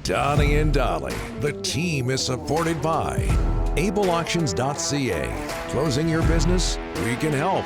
Donnie and Dolly. The team is supported by ableauctions.ca. Closing your business? We can help.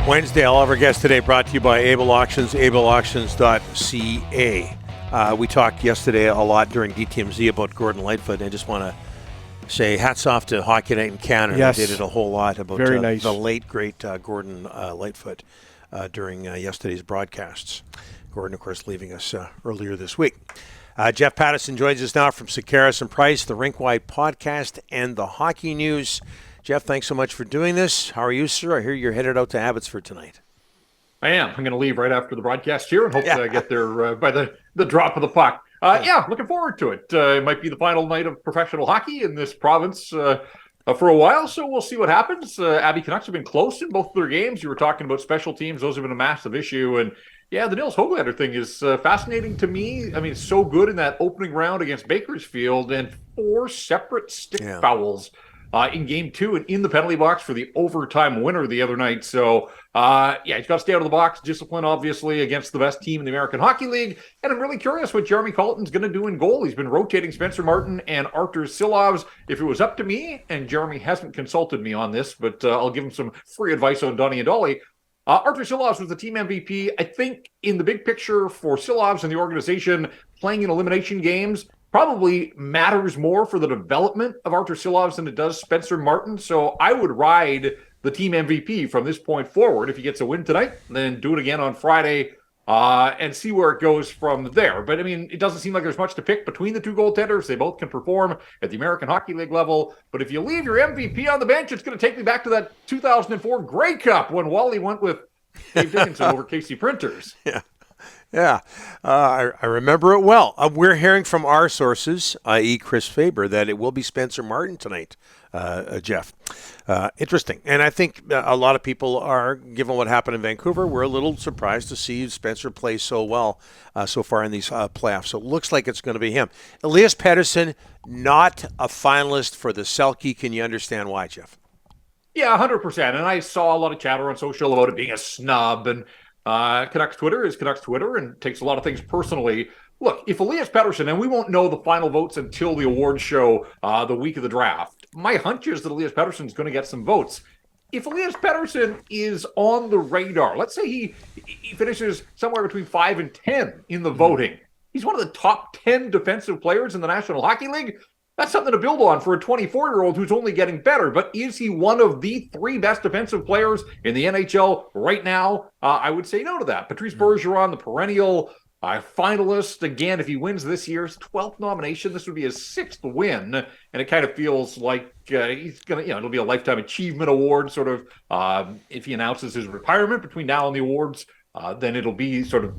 Wednesday, all of our guests today brought to you by Able Auctions, ableauctions.ca. We talked yesterday a lot during DTMZ about Gordon Lightfoot. I just want to say hats off to Hockey Night in Canada. Yes. They did it a whole lot about Very nice. the late, great Gordon Lightfoot during yesterday's broadcasts. Gordon, of course, leaving us earlier this week. Jeff Paterson joins us now from Selke and Price, the Rink-wide podcast, and the hockey news. Jeff, thanks so much for doing this. How are you, sir? I hear you're headed out to Abbotsford tonight. I am. I'm going to leave right after the broadcast here and hope to get there by the drop of the puck. Looking forward to it. It might be the final night of professional hockey in this province for a while, so we'll see what happens. Abbey Canucks have been close in both of their games. You were talking about special teams. Those have been a massive issue. And, the Nils Höglander thing is fascinating to me. I mean, it's so good in that opening round against Bakersfield and 4 separate stick fouls in game 2 and in the penalty box for the overtime winner the other night. So, he's got to stay out of the box. Discipline, obviously, against the best team in the American Hockey League. And I'm really curious what Jeremy Colleton's going to do in goal. He's been rotating Spencer Martin and Artur Silovs. If it was up to me, and Jeremy hasn't consulted me on this, but I'll give him some free advice on Donnie and Dolly. Artur Silovs was the team MVP. I think in the big picture for Silovs and the organization, playing in elimination games probably matters more for the development of Artur Silovs than it does Spencer Martin. So I would ride the team MVP from this point forward. If he gets a win tonight, then do it again on Friday and see where it goes from there. But, I mean, it doesn't seem like there's much to pick between the two goaltenders. They both can perform at the American Hockey League level. But if you leave your MVP on the bench, it's going to take me back to that 2004 Grey Cup when Wally went with Dave Dickinson over Casey Printers. I remember it well. We're hearing from our sources, i.e. Chris Faber, that it will be Spencer Martin tonight, Jeff. Interesting. And I think a lot of people are, given what happened in Vancouver, we're a little surprised to see Spencer play so well so far in these playoffs. So it looks like it's going to be him. Elias Pettersson, not a finalist for the Selke. Can you understand why, Jeff? Yeah, 100%. And I saw a lot of chatter on social about it being a snub, and Canucks Twitter is Canucks Twitter and takes a lot of things personally. Look, if Elias Pettersson, and we won't know the final votes until the awards show the week of the draft, my hunch is that Elias Pettersson is going to get some votes. If Elias Pettersson is on the radar, let's say he finishes somewhere between 5 and 10 in the voting, he's one of the top 10 defensive players in the National Hockey League. That's something to build on for a 24-year-old who's only getting better. But is he one of the 3 best defensive players in the NHL right now? I would say no to that. Patrice Bergeron, the perennial finalist. Again, if he wins this year's 12th nomination, this would be his 6th win. And it kind of feels like he's going to, it'll be a Lifetime Achievement Award, sort of, if he announces his retirement between now and the awards. Then it'll be sort of,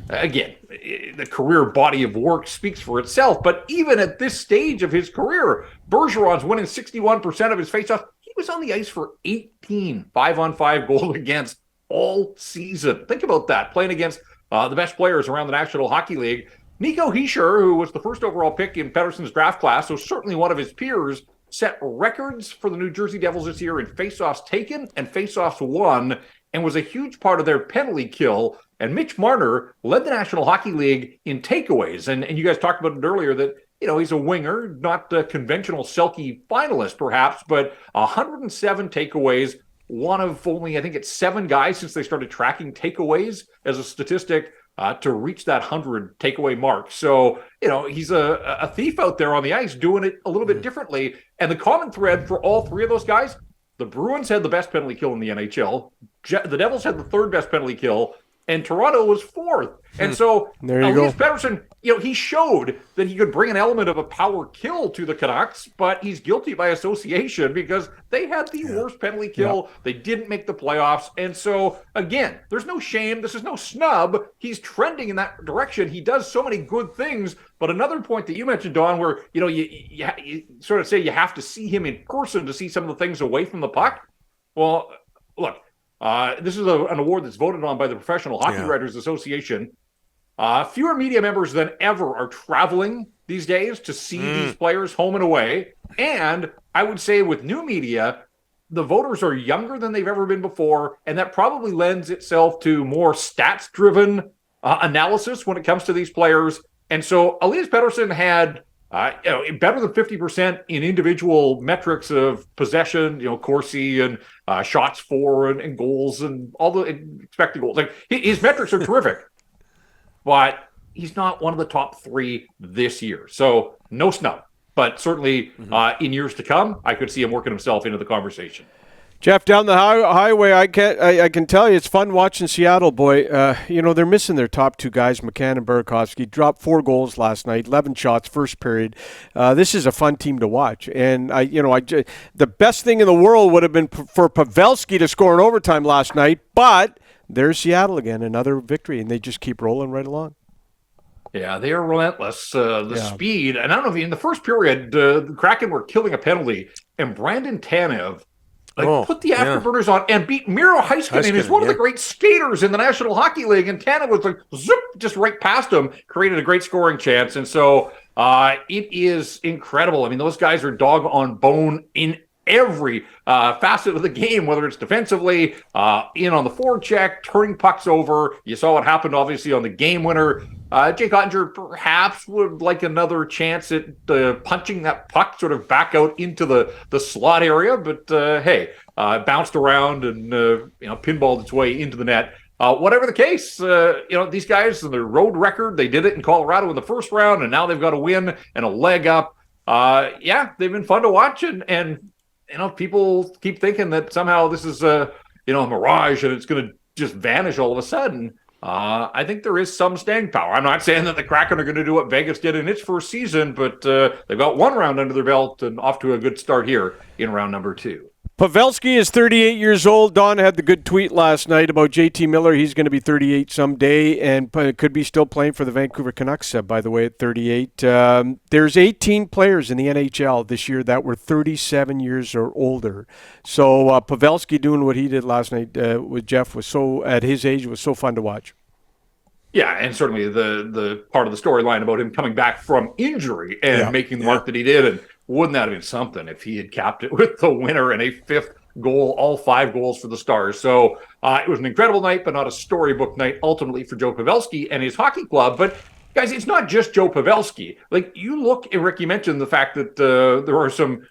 again, the career body of work speaks for itself. But even at this stage of his career, Bergeron's winning 61% of his faceoffs. He was on the ice for 18 5-on-5 goals against all season. Think about that, playing against the best players around the National Hockey League. Nico Hischier, who was the first overall pick in Pettersson's draft class, so certainly one of his peers, set records for the New Jersey Devils this year in faceoffs taken and faceoffs won, and was a huge part of their penalty kill. And Mitch Marner led the National Hockey League in takeaways. And you guys talked about it earlier that, he's a winger, not a conventional Selke finalist perhaps, but 107 takeaways, one of only, I think it's 7 guys since they started tracking takeaways as a statistic to reach that 100 takeaway mark. So, he's a thief out there on the ice doing it a little bit differently. And the common thread for all 3 of those guys, the Bruins had the best penalty kill in the NHL. The Devils had the 3rd best penalty kill, and Toronto was 4th. And so Elias Pettersson, he showed that he could bring an element of a power kill to the Canucks, but he's guilty by association because they had the worst penalty kill. They didn't make the playoffs. And so, again, there's no shame. This is no snub. He's trending in that direction. He does so many good things. But another point that you mentioned, Don, where, you sort of say you have to see him in person to see some of the things away from the puck. Well, look, this is an award that's voted on by the Professional Hockey Writers Association. Fewer media members than ever are traveling these days to see these players home and away. And I would say with new media, the voters are younger than they've ever been before, and that probably lends itself to more stats-driven analysis when it comes to these players. And so Elias Pettersson had better than 50% in individual metrics of possession, Corsi and shots for and goals and all the expected goals. Like his metrics are terrific, but he's not one of the top 3 this year. So no snub, but certainly in years to come, I could see him working himself into the conversation. Jeff, down the highway, I can tell you it's fun watching Seattle, boy. They're missing their top 2 guys, McCann and Burakovsky. Dropped 4 goals last night, 11 shots first period. This is a fun team to watch. And the best thing in the world would have been for Pavelski to score in overtime last night, but there's Seattle again, another victory, and they just keep rolling right along. Yeah, they are relentless. Speed, and I don't know if in the first period, the Kraken were killing a penalty, and Brandon Tanev put the afterburners on and beat Miro Heiskanen, who's one of the great skaters in the National Hockey League. And Tanev was like, zip, just right past him, created a great scoring chance. And so it is incredible. I mean, those guys are dog on bone in every facet of the game, whether it's defensively, in on the forward check, turning pucks over. You saw what happened, obviously, on the game winner. Jake Ottinger perhaps would like another chance at punching that puck sort of back out into the slot area, but hey, bounced around and pinballed its way into the net. Whatever the case, these guys and their road record, they did it in Colorado in the first round, and now they've got a win and a leg up. They've been fun to watch, and people keep thinking that somehow this is a mirage and it's going to just vanish all of a sudden. I think there is some staying power. I'm not saying that the Kraken are going to do what Vegas did in its first season, but they've got 1 round under their belt and off to a good start here in round number 2. Pavelski is 38 years old. Don had the good tweet last night about JT Miller. He's going to be 38 someday and could be still playing for the Vancouver Canucks, by the way, at 38. There's 18 players in the NHL this year that were 37 years or older. So Pavelski doing what he did last night with Jeff at his age, was so fun to watch. Yeah, and certainly the part of the storyline about him coming back from injury and making the mark that he did, and wouldn't that have been something if he had capped it with the winner and a 5th goal, all 5 goals for the Stars. So it was an incredible night, but not a storybook night ultimately for Joe Pavelski and his hockey club. But guys, it's not just Joe Pavelski. Like, you look, and Rick, you mentioned the fact that there are some,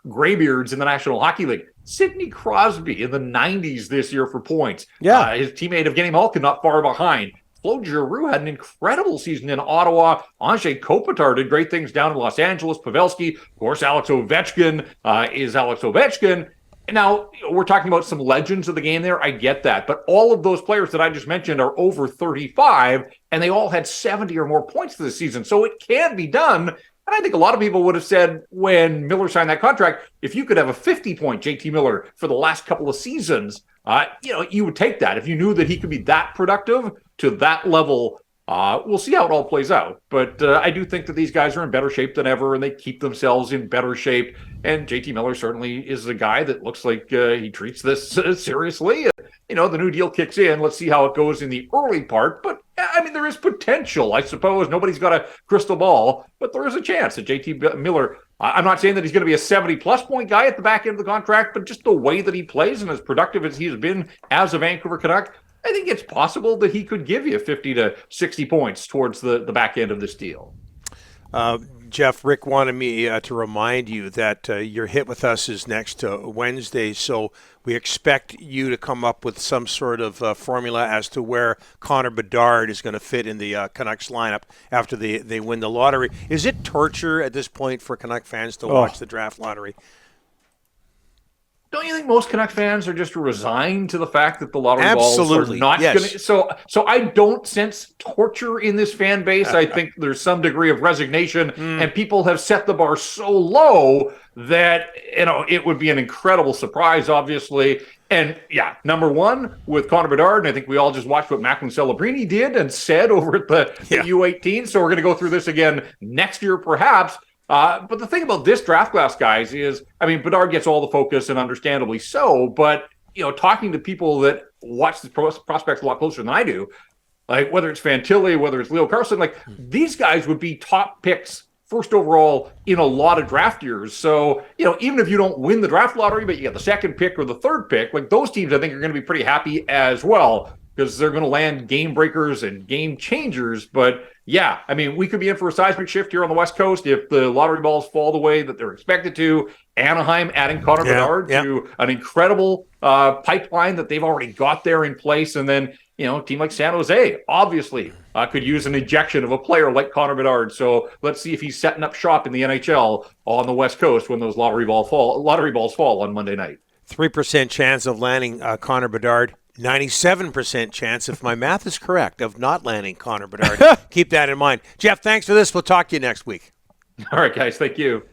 graybeards in the National Hockey League. Sidney Crosby in the 90s this year for points. Yeah. His teammate Evgeny Malkin not far behind. Claude Giroux had an incredible season in Ottawa. Anze Kopitar did great things down in Los Angeles. Pavelski, of course, Alex Ovechkin is Alex Ovechkin. Now, we're talking about some legends of the game there. I get that. But all of those players that I just mentioned are over 35, and they all had 70 or more points this season. So it can be done. And I think a lot of people would have said when Miller signed that contract, if you could have a 50-point JT Miller for the last couple of seasons, you would take that. If you knew that he could be that productive to that level, we'll see how it all plays out. But I do think that these guys are in better shape than ever, and they keep themselves in better shape. And JT Miller certainly is a guy that looks like he treats this seriously. The new deal kicks in. Let's see how it goes in the early part. But, I mean, there is potential, I suppose. Nobody's got a crystal ball, but there is a chance that JT Miller, I'm not saying that he's going to be a 70-plus point guy at the back end of the contract, but just the way that he plays and as productive as he's been as a Vancouver Canuck, I think it's possible that he could give you 50 to 60 points towards the back end of this deal. Jeff, Rick wanted me to remind you that your hit with us is next Wednesday, so we expect you to come up with some sort of formula as to where Connor Bedard is going to fit in the Canucks lineup after they win the lottery. Is it torture at this point for Canuck fans to watch the draft lottery? Don't you think most Canuck fans are just resigned to the fact that the lottery balls are not going to? So I don't sense torture in this fan base. I think there's some degree of resignation, and people have set the bar so low that it would be an incredible surprise, obviously. And yeah, number one with Connor Bedard, and I think we all just watched what Macklin Celebrini did and said over at the U18. So we're going to go through this again next year, perhaps. But the thing about this draft class, guys, is, I mean, Bedard gets all the focus, and understandably so, but, talking to people that watch the prospects a lot closer than I do, like whether it's Fantilli, whether it's Leo Carlson, like these guys would be top picks first overall in a lot of draft years. So, even if you don't win the draft lottery, but you get the second pick or the third pick, like those teams, I think are going to be pretty happy as well because they're going to land game breakers and game changers. But yeah, I mean, we could be in for a seismic shift here on the West Coast if the lottery balls fall the way that they're expected to. Anaheim adding Connor Bedard to an incredible pipeline that they've already got there in place. And then, a team like San Jose obviously could use an injection of a player like Connor Bedard. So let's see if he's setting up shop in the NHL on the West Coast when those lottery balls fall on Monday night. 3% chance of landing Connor Bedard. 97% chance, if my math is correct, of not landing Connor Bedard. Keep that in mind. Jeff, thanks for this. We'll talk to you next week. All right, guys. Thank you.